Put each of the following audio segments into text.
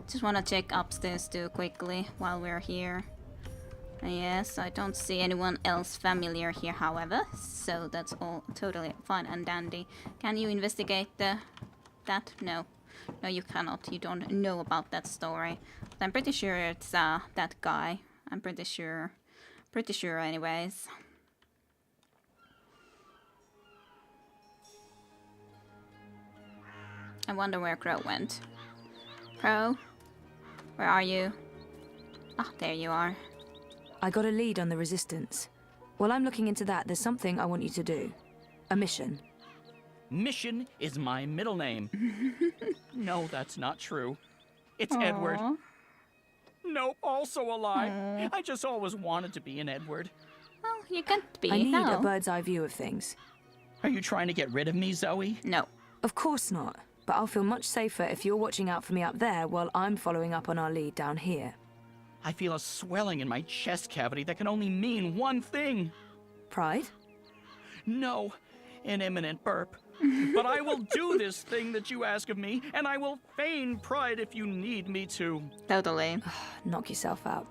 Just wanna check upstairs too quickly while we're here. Yes, I don't see anyone else familiar here, however, so that's all totally fine and dandy. Can you investigate that? No. No, you cannot. You don't know about that story. But I'm pretty sure it's that guy. I'm pretty sure. Pretty sure anyways. I wonder where Crow went. Crow? Where are you? Ah, there you are. I got a lead on the Resistance. While I'm looking into that, there's something I want you to do. A mission. Mission is my middle name. No, that's not true. It's Aww. Edward. Nope, also a lie. I just always wanted to be an Edward. Well, you can't be. I need no. a bird's eye view of things. Are you trying to get rid of me, Zoe? No. Of course not. But I'll feel much safer if you're watching out for me up there while I'm following up on our lead down here. I feel a swelling in my chest cavity that can only mean one thing. Pride? No, an imminent burp. But I will do this thing that you ask of me, and I will feign pride if you need me to. Totally. Knock yourself out.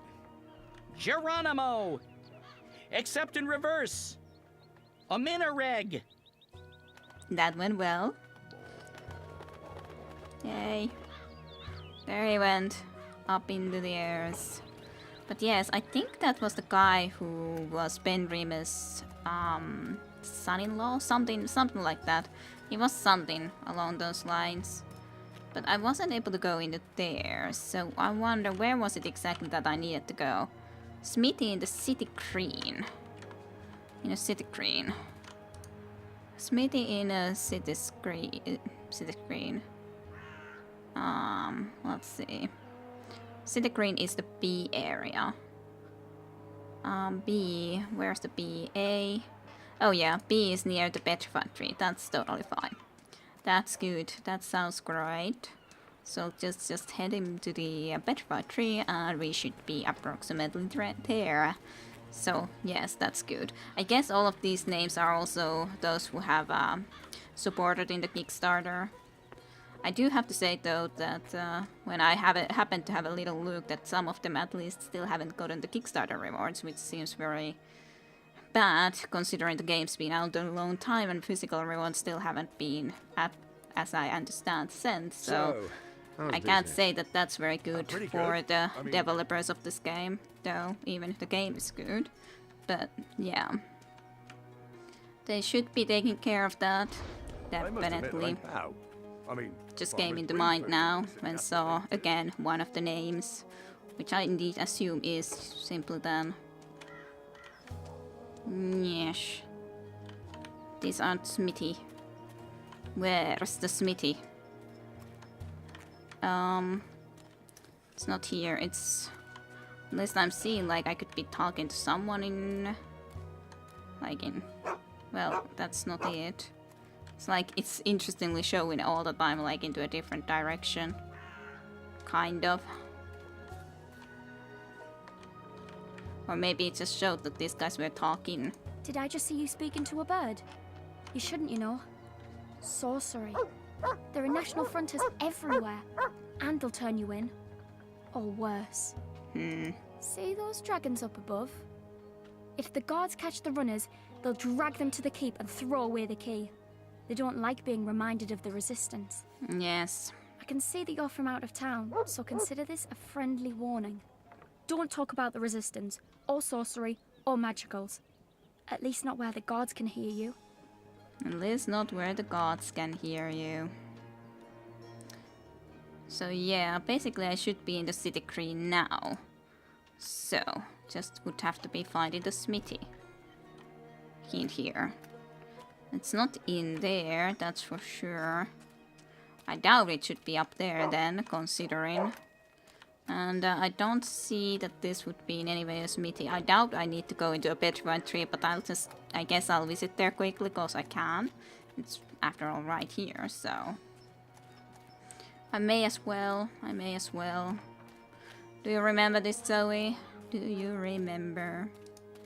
Geronimo! Except in reverse. A minireg. That went well. Yay. There he went. Up into the airs. But yes, I think that was the guy who was Ben Remus' son-in-law? Something like that. He was something along those lines. But I wasn't able to go into there, so I wonder where was it exactly that I needed to go. Smithy in the City Green. In a City Green. Smithy in a City Green. Let's see. City Green is the B area. B, where's the B? A. Oh yeah, B is near the petrified tree. That's totally fine. That's good. That sounds great. So just head into the petrified tree and we should be approximately right there. So yes, that's good. I guess all of these names are also those who have supported in the Kickstarter. I do have to say though that when I happened to have a little look that some of them at least still haven't gotten the Kickstarter rewards, which seems very bad considering the game's been out a long time and physical rewards still haven't been, as I understand, sent. So I can't say that that's very good for the developers of this game, though, even if the game is good. But yeah, they should be taking care of that, definitely. Just came into mind now when saw again one of the names, which I indeed assume is simply then. Yes. These aren't Smithy. Where's the Smithy? It's not here. It's, unless I'm seeing like I could be talking to someone in, well, that's not it. It's like it's interestingly showing all the time like into a different direction. Kind of. Or maybe it just showed that these guys were talking. Did I just see you speaking to a bird? You shouldn't, you know. Sorcery. There are national frontiers everywhere. And they'll turn you in. Or worse. See those dragons up above? If the guards catch the runners, they'll drag them to the keep and throw away the key. They don't like being reminded of the Resistance. Yes. I can see that you're from out of town, so consider this a friendly warning. Don't talk about the Resistance, or sorcery, or magicals. At least not where the gods can hear you. At least not where the gods can hear you. So yeah, basically I should be in the City Green now. So, just would have to be finding the Smithy. In here. It's not in there, that's for sure. I doubt it should be up there then, considering. And I don't see that this would be in any way a Smithy. I doubt I need to go into a petrified tree, but I guess I'll visit there quickly, because I can. It's after all right here, so. I may as well. Do you remember this, Zoe? Do you remember?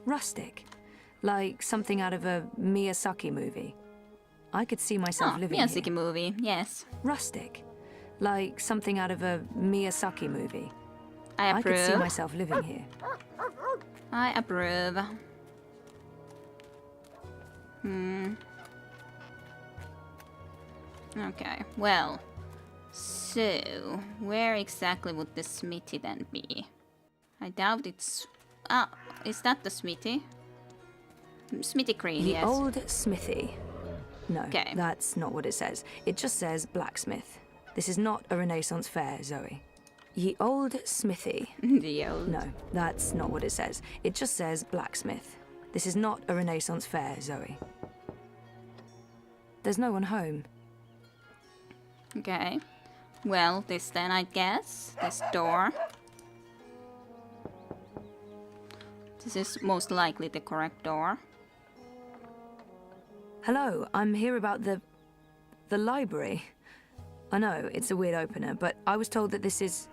Rustic. Like something out of a Miyazaki movie. I could see myself living Miyazaki here. movie, yes. Rustic. Like something out of a Miyazaki movie. I I could see approve. myself living here. I approve. Okay, well. So, where exactly would the smithy then be? I doubt it's... Ah, is that the smithy? Smithy crane, The yes. old smithy. No, Okay. that's not what it says. It just says blacksmith. This is not a Renaissance fair, Zoe. Ye old smithy. The old... No, that's not what it says. It just says blacksmith. This is not a Renaissance fair, Zoe. There's no one home. Okay. Well, this then, I guess. This door. This is most likely the correct door. Hello, I'm here about the library. I know, it's a weird opener, but I was told that this is...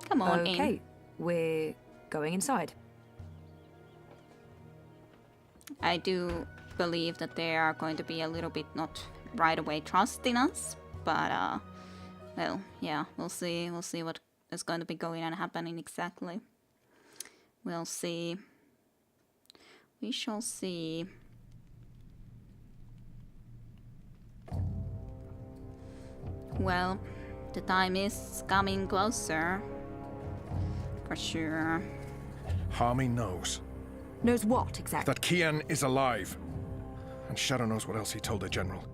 Come on Okay, in. we're going inside. I do believe that they are going to be a little bit not right away trusting us, but well, yeah, we'll see. We'll see what is going to be going and happening exactly. We'll see. We shall see. Well, the time is coming closer. For sure. Harmy knows Knows what, exactly? that Kian is alive. And Shadow knows what else he told the General.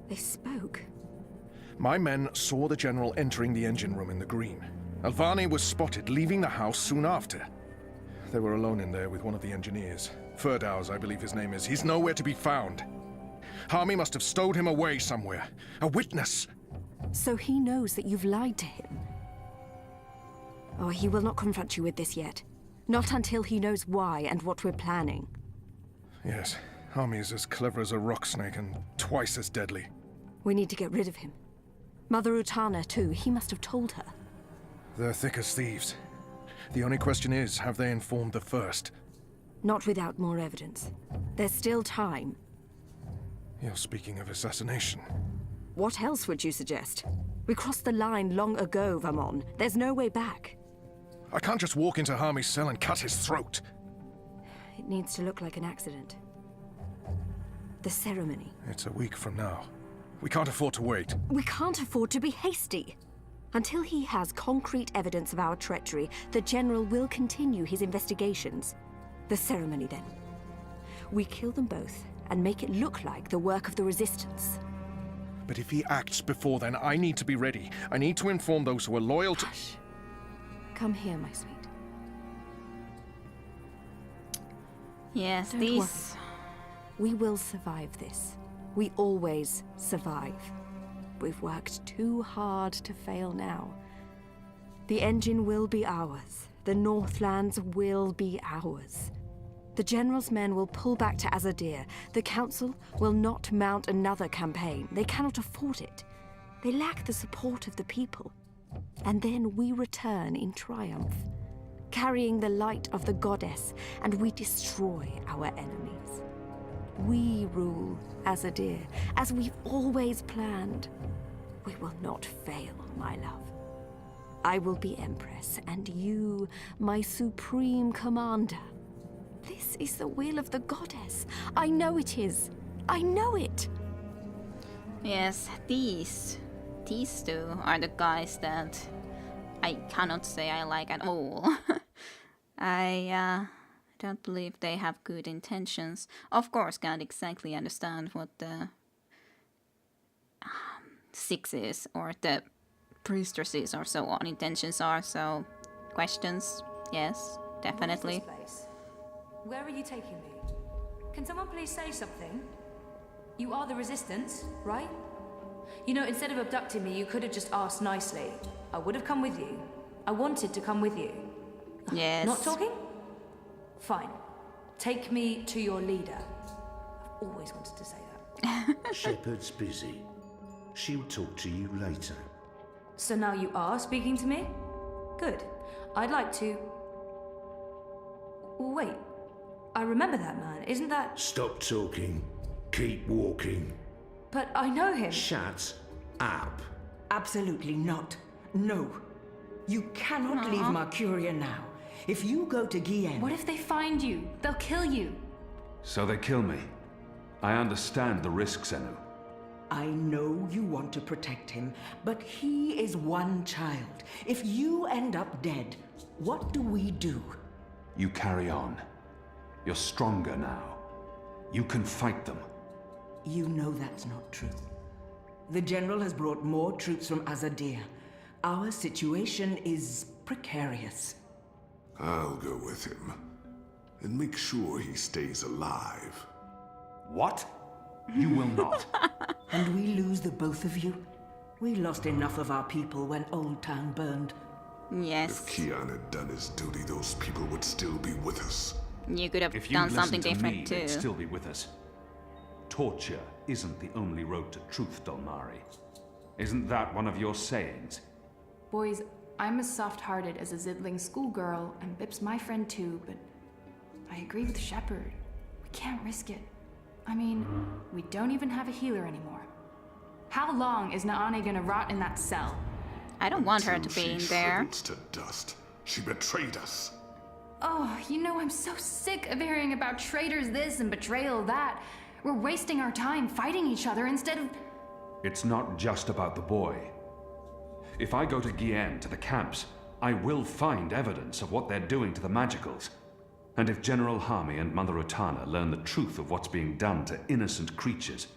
They spoke. My men saw the General entering the engine room in the green. Alvani was spotted leaving the house soon after. They were alone in there with one of the engineers. Ferdaus, I believe his name is. He's nowhere to be found. Harmy must have stowed him away somewhere. A witness! So he knows that you've lied to him. Oh, he will not confront you with this yet. Not until he knows why and what we're planning. Yes, Harmy is as clever as a rock snake and twice as deadly. We need to get rid of him. Mother Utana, too. He must have told her. They're thick as thieves. The only question is, have they informed the first? Not without more evidence. There's still time. You're speaking of assassination. What else would you suggest? We crossed the line long ago, Vamon. There's no way back. I can't just walk into Harmy's cell and cut his throat. It needs to look like an accident. The ceremony. It's a week from now. We can't afford to wait. We can't afford to be hasty. Until he has concrete evidence of our treachery, the General will continue his investigations. The ceremony, then. We kill them both and make it look like the work of the Resistance. But if he acts before then, I need to be ready. I need to inform those who are loyal to... Hush. Come here, my sweet. Yes, Don't these... We will survive this. We always survive. We've worked too hard to fail now. The engine will be ours. The Northlands will be ours. The General's men will pull back to Azadir. The Council will not mount another campaign. They cannot afford it. They lack the support of the people. And then we return in triumph, carrying the light of the goddess, and we destroy our enemies. We rule Azadir, as we've always planned. We will not fail, my love. I will be Empress, and you, my supreme commander. This is the will of the goddess. I know it is. I know it. Yes, these two are the guys that I cannot say I like at all. I don't believe they have good intentions. Of course, can't exactly understand what the sixes or the priestesses or so on intentions are, so questions, yes, definitely. What is this place? Where are you taking me? Can someone please say something? You are the Resistance, right? You know, instead of abducting me, you could have just asked nicely. I would have come with you. I wanted to come with you. Yes. Not talking? Fine. Take me to your leader. I've always wanted to say that. Shepard's busy. She'll talk to you later. So now you are speaking to me? Good. I'd like to... Wait. I remember that man. Isn't that... Stop talking. Keep walking. But I know him. Shut up. Absolutely not. No. You cannot leave Mercuria now. If you go to Kian... What if they find you? They'll kill you. So they kill me. I understand the risks, Enu. I know you want to protect him, but he is one child. If you end up dead, what do we do? You carry on. You're stronger now. You can fight them. You know that's not true. The General has brought more troops from Azadir. Our situation is precarious. I'll go with him. And make sure he stays alive. What? You will not. And we lose the both of you? We lost enough of our people when Old Town burned. Yes. If Kian had done his duty, those people would still be with us. You could have If you done listen something to different me, too. they'd still be with us. Torture isn't the only road to truth, Dalmari. Isn't that one of your sayings? Boys, I'm as soft-hearted as a Zidling schoolgirl, and Bip's my friend too, but I agree with Shepard. We can't risk it. I mean, we don't even have a healer anymore. How long is Naane gonna rot in that cell? I don't want her Until to be in she there. shrivels to dust. She betrayed us. Oh, you know, I'm so sick of hearing about traitors this and betrayal that. We're wasting our time fighting each other instead of... It's not just about the boy. If I go to Kian, to the camps, I will find evidence of what they're doing to the magicals. And if General Harmy and Mother Utana learn the truth of what's being done to innocent creatures...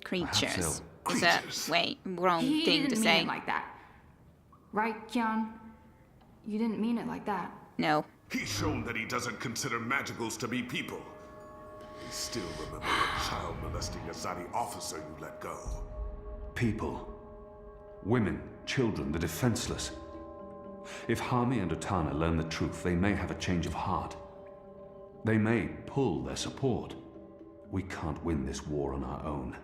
Creatures. they'll- Is that, wait, wrong He thing didn't to mean say. it like that. Right, Kian? You didn't mean it like that. No. He's shown that he doesn't consider magicals to be people. He still remember that child-molesting Azadi officer you let go. People. Women, children, the defenseless. If Harmy and Utana learn the truth, they may have a change of heart. They may pull their support. We can't win this war on our own.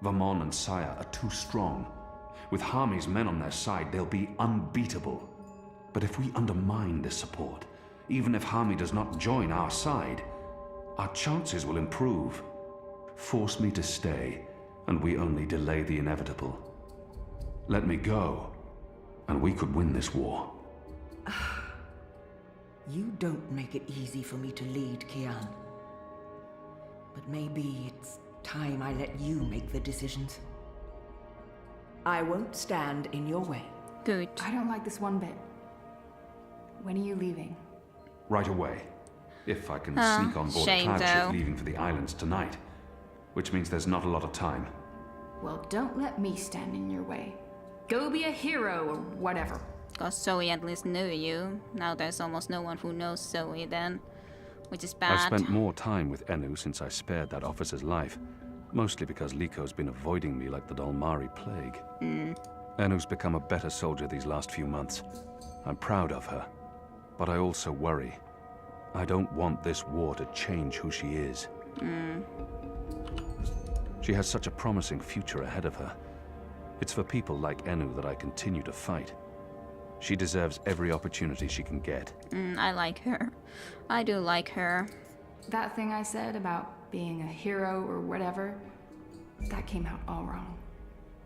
Vamon and Saya are too strong. With Harmy's men on their side, they'll be unbeatable. But if we undermine this support, even if Harmy does not join our side, our chances will improve. Force me to stay, and we only delay the inevitable. Let me go, and we could win this war. You don't make it easy for me to lead, Kian. But maybe it's time I let you make the decisions. I won't stand in your way. Good. I don't like this one bit. When are you leaving? Right away. If I can Oh, sneak on board a shame, cloud ship though. leaving for the islands tonight. Which means there's not a lot of time. Well, don't let me stand in your way. Go be a hero or whatever. Because Zoe at least knew you. Now there's almost no one who knows Zoe then. Which is bad. I've spent more time with Enu since I spared that officer's life. Mostly because Liko's been avoiding me like the Dalmari plague. Enu's become a better soldier these last few months. I'm proud of her. But I also worry. I don't want this war to change who she is. She has such a promising future ahead of her. It's for people like Enu that I continue to fight. She deserves every opportunity she can get. I like her. I do like her. That thing I said about being a hero or whatever, that came out all wrong.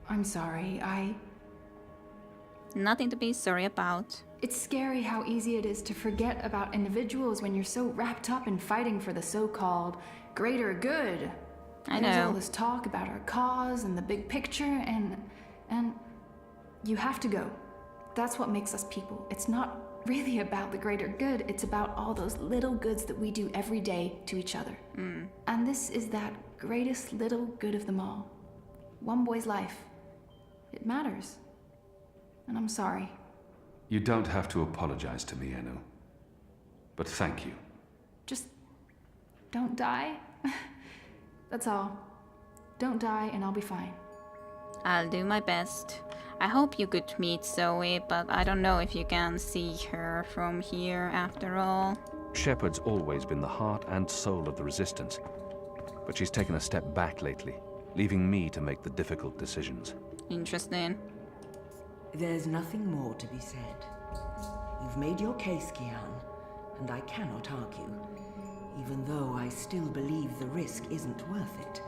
I'm sorry, Nothing to be sorry about. It's scary how easy it is to forget about individuals when you're so wrapped up in fighting for the so-called greater good. I There's all know. this talk about our cause and the big picture, and you have to go. That's what makes us people. It's not really about the greater good, it's about all those little goods that we do every day to each other. And this is that greatest little good of them all. One boy's life. It matters. And I'm sorry. You don't have to apologize to me, Enu. But thank you. Just don't die. That's all. Don't die and I'll be fine. I'll do my best. I hope you could meet Zoe, but I don't know if you can see her from here after all. Shepard's always been the heart and soul of the Resistance. But she's taken a step back lately, leaving me to make the difficult decisions. Interesting. There's nothing more to be said. You've made your case, Kian, and I cannot argue, even though I still believe the risk isn't worth it.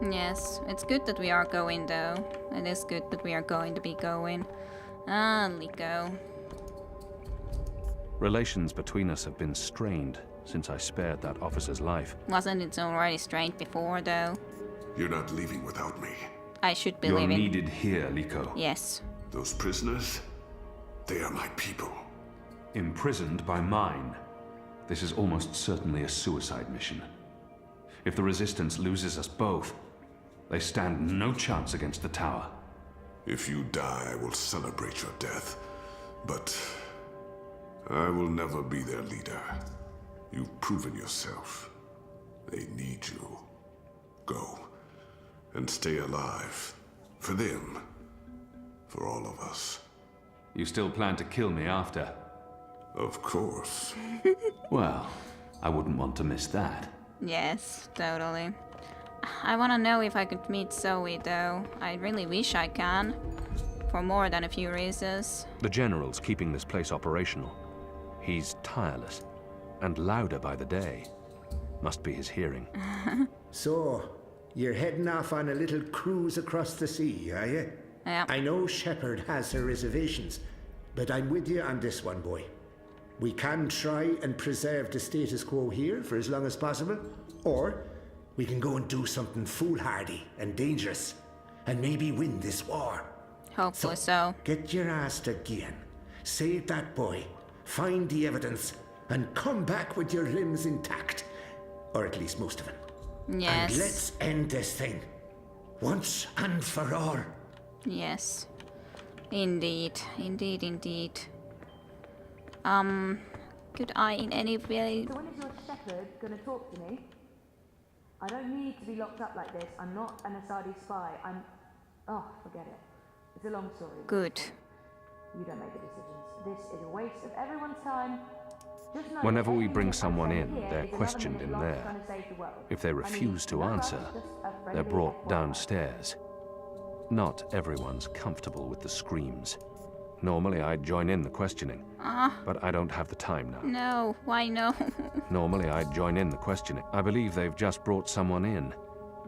Yes, it's good that we are going though. It is good that we are going to be going. Ah, Liko. Relations between us have been strained since I spared that officer's life. Wasn't it already strained before though? You're not leaving without me. I should be You're leaving. needed here, Liko. Yes. Those prisoners, they are my people. Imprisoned by mine. This is almost certainly a suicide mission. If the Resistance loses us both, they stand no chance against the tower. If you die, I will celebrate your death. But I will never be their leader. You've proven yourself. They need you. Go. And stay alive. For them. For all of us. You still plan to kill me after? Of course. Well, I wouldn't want to miss that. Yes, totally. I wanna know if I could meet Zoe though. I really wish I can. For more than a few reasons. The General's keeping this place operational. He's tireless. And louder by the day. Must be his hearing. So, you're heading off on a little cruise across the sea, are you? Yeah. I know Shepard has her reservations, but I'm with you on this one, boy. We can try and preserve the status quo here for as long as possible, or we can go and do something foolhardy and dangerous, and maybe win this war. Hopefully so. Get your ass to Kian, save that boy, find the evidence, and come back with your limbs intact. Or at least most of them. Yes. And let's end this thing. Once and for all. Yes. Indeed. Indeed, indeed. Could I in any way... So when is your shepherd gonna talk to me? I don't need to be locked up like this. I'm not an Asadi spy. Oh, forget it. It's a long story. Good. You don't make the decisions. This is a waste of everyone's time. Just know Whenever that we everything bring I'm someone saying in, here they're is another questioned minute in long there. trying to save the world. If they refuse to answer, just a they're friendly brought FYI. downstairs. Not everyone's comfortable with the screams. Normally I'd join in the questioning, but I don't have the time now. No, why no? Normally I'd join in the questioning. I believe they've just brought someone in.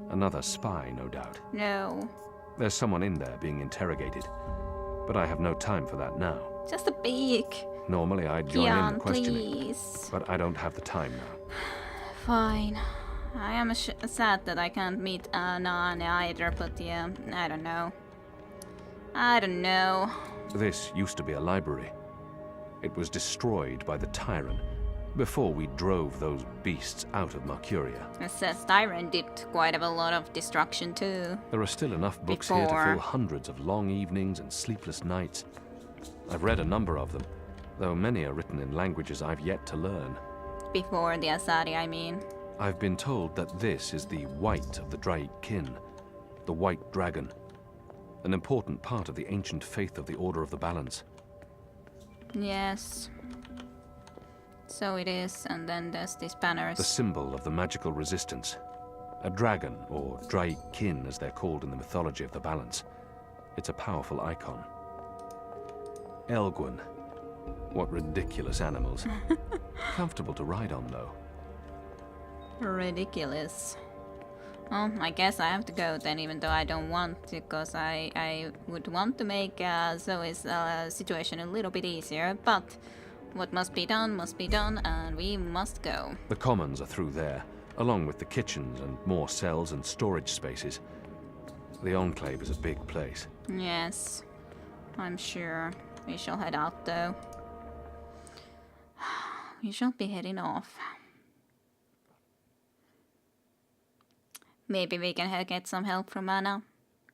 Another spy, no doubt. No. There's someone in there being interrogated, but I have no time for that now. Just a peek. Normally I'd join in the Kian, questioning, please. but I don't have the time now. Fine. I am sad that I can't meet Nane either, but yeah, I don't know. I don't know. This used to be a library. It was destroyed by the Tyrant before we drove those beasts out of Mercuria. It says Tyrant did quite a lot of destruction too. There are still enough books here to Before. fill hundreds of long evenings and sleepless nights. I've read a number of them, though many are written in languages I've yet to learn. Before the Asari, I mean. I've been told that this is the White of the Draic Kin, the White Dragon, an important part of the ancient faith of the Order of the Balance. Yes. So it is, and then there's these banners. The symbol of the magical resistance. A dragon, or Draic Kin as they're called in the mythology of the Balance. It's a powerful icon. Elgwyn. What ridiculous animals. Comfortable to ride on, though. Ridiculous. Well, I guess I have to go then, even though I don't want to, because I would want to make Zoe's situation a little bit easier, but what must be done, and we must go. The commons are through there, along with the kitchens and more cells and storage spaces. The Enclave is a big place. Yes, I'm sure. We shall head out, though. We shall be heading off. Maybe we can get some help from Anna.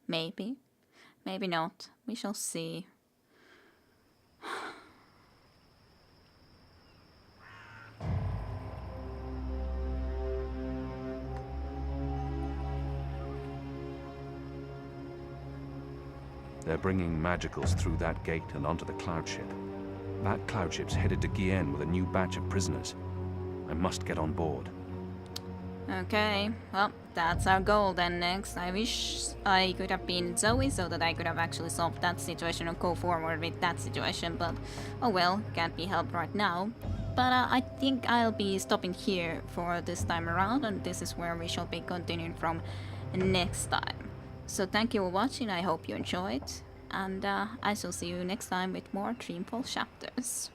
Maybe. Maybe not. We shall see. They're bringing magicals through that gate and onto the cloud ship. That cloud ship's headed to Kian with a new batch of prisoners. I must get on board. Okay, well, that's our goal then next. I wish I could have been Zoe so that I could have actually solved that situation or go forward with that situation, but oh well, can't be helped right now. But I think I'll be stopping here for this time around, and this is where we shall be continuing from next time. So thank you for watching, I hope you enjoyed, and I shall see you next time with more Dreamfall Chapters.